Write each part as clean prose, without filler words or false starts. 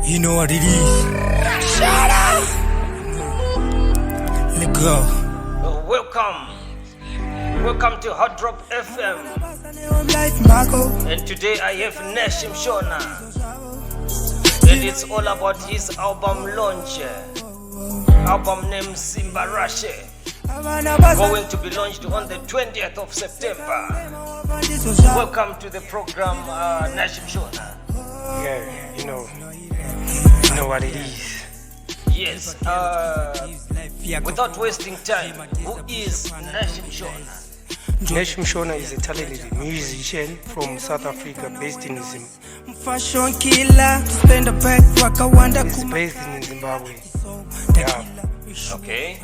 You know what it is. Shut up! Let go. Welcome to Hot Drop FM. And today I have Nash Mushona. And it's all about his album launch. Album named SIMBARASHE. Going to be launched on the 20th of September. Welcome to the program, Nash Mushona. Yeah, you know what it is. Yes, without wasting time, who is Nash Mushona? Nash Mushona is a talented musician from South Africa based in Zimbabwe. He's based in Zimbabwe. Yeah. Okay.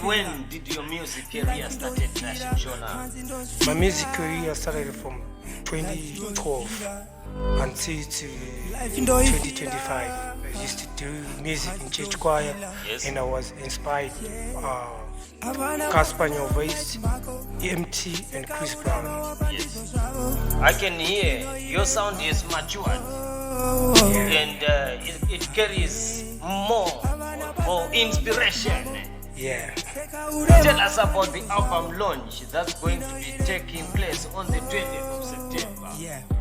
When did your music career started, Nash Mushona? My music career started from 2012 until 2025. I used to do music in church choir, yes. And I was inspired Casper Voice, EMT, and Chris Brown. Yes. I can hear your sound is matured, and it carries more inspiration. Yeah. Tell us about the album launch that's going to be taking place on the 20th of September.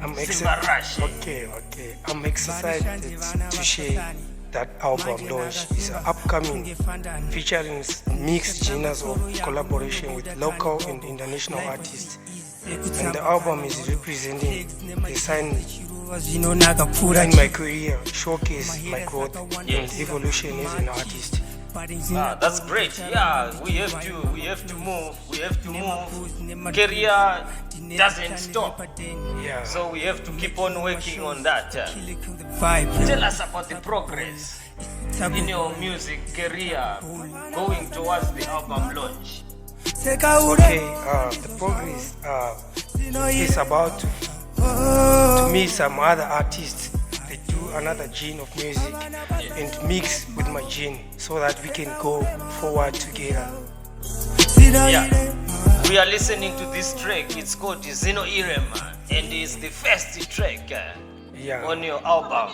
I'm SIMBARASHE. Okay. I'm excited to share that album launch. It's upcoming, featuring mixed genres of collaboration with local and international artists. And the album is representing the sign in my career, showcase my growth and evolution as an artist. That's great. Yeah, we have to move. Career doesn't stop. Yeah. So we have to keep on working on that. Tell us about the progress in your music career going towards the album launch. Okay, the progress is about to meet some other artists. They do another genre of music and mix with my genre so that we can go forward together. Yeah, we are listening to this track. It's called Zino Irema, and it's the first track on your album.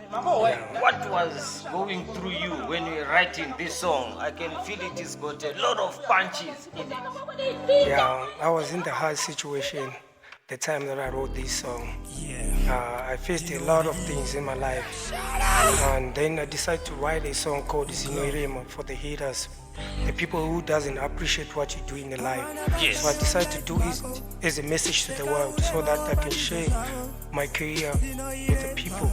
What was going through you when you were writing this song? I can feel it has got a lot of punches in it. Yeah, I was in the hard situation the time that I wrote this song. I faced a lot of things in my life, and then I decided to write a song called Zino Irema for the haters, the people who doesn't appreciate what you do in the life. Yes. So I decided to do it as a message to the world so that I can share my career with the people,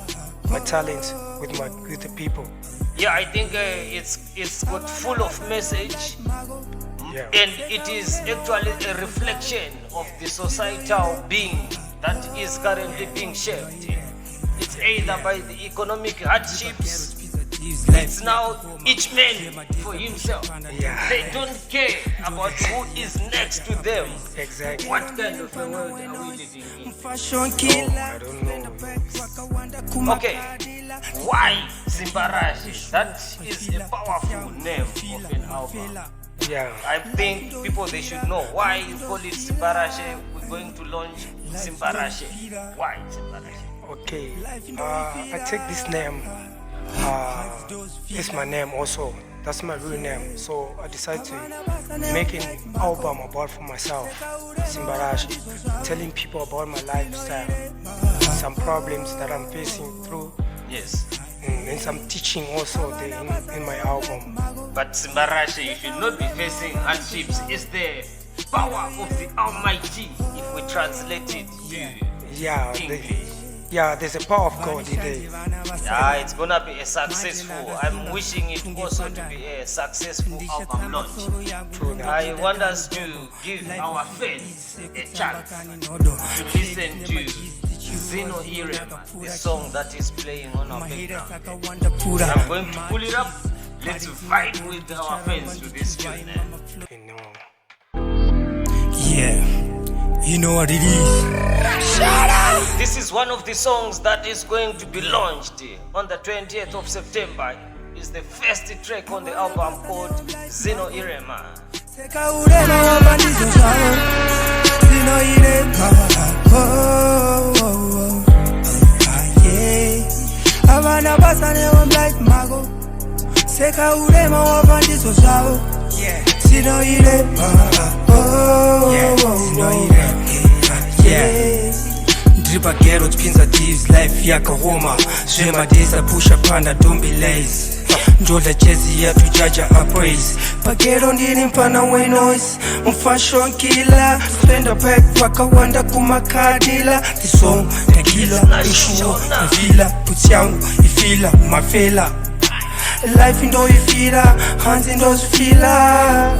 my talents with the people. Yeah, I think it's got full of message. Yeah. And it is actually a reflection of the societal being that is currently being shaped. It's either by the economic hardships. It's now each man for himself. Yeah. They don't care about who is next to them. Exactly. What kind of a world are we living in? I don't know. Okay, why SIMBARASHE? That is a powerful name of an album. Yeah. I think people, they should know why you call it SIMBARASHE. We're going to launch SIMBARASHE. Why SIMBARASHE? Okay. I take this name. It's my name also. That's my real name. So I decided to make an album about for myself, SIMBARASHE, telling people about my lifestyle, some problems that I'm facing through. Yes. And some teaching also in my album. But SIMBARASHE, you should not be facing hardships. It's the power of the Almighty, if we translate it to English. There's a power of God in there. Yeah, it's gonna be a successful. I'm wishing it also to be a successful album launch. I want us to give our fans a chance to listen to Zino Irema, the song that is playing on our background. I'm going to pull it up. Let's vibe with our fans to this tune. You know what it is. Shut up! This is one of the songs that is going to be launched on the 20th of September. It's the first track on the album called Zino Irema. basa neon light mago. Seka urema wabandizo zao. Sino ile. Sino ile. Dripa ghetto twinza thieves life yakahoma. Zwema days I push up and I don't be lazy. Njola jezi ya tujaja appraise. Pagero ndini mpana we noise. Fashion killer. Spend a pack waka wanda kumakadila. The song tequila ishuo villa. Puts yangu ifila mafela. Life ndo ifila. Hands ndo ifila.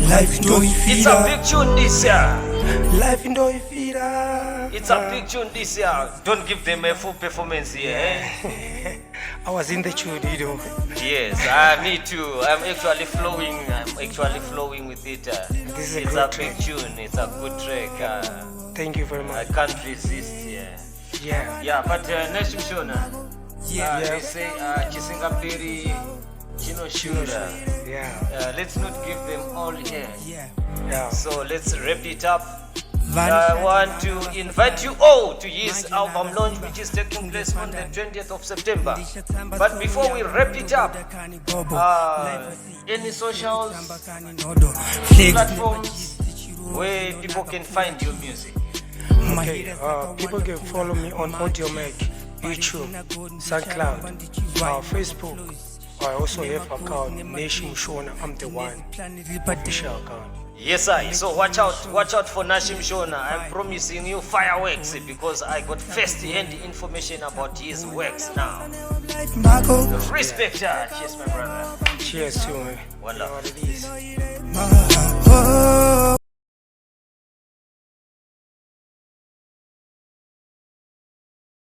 Life ndo ifila. It's a big tune this year. Life ndo ifila. It's a big tune this year. Don't give them a full performance here, eh? I was in the tune, you know. Yes, me too. I'm actually flowing with it. This is it's a a good big track. tune. It's a good track. Thank you very I much. can't resist. Yeah. Yeah. But Nash Mushona. Yeah. They say Chisingapiri, Chino Shura. Yeah. Let's not give them all here. Yeah. So let's wrap it up. I want to invite you all to his album launch, which is taking place on the 20th of September. But before we wrap it up, any socials, platforms where people can find your music? Okay. People can follow me on AudioMac, YouTube, SoundCloud, Facebook. I also have account Nash Mushona. I'm the one official account. Yes, I. So watch out for Nash Mushona. I'm promising you fireworks because I got first-hand information about his works now. Respect, cheers, my brother. Cheers to me. One love. You know what it is.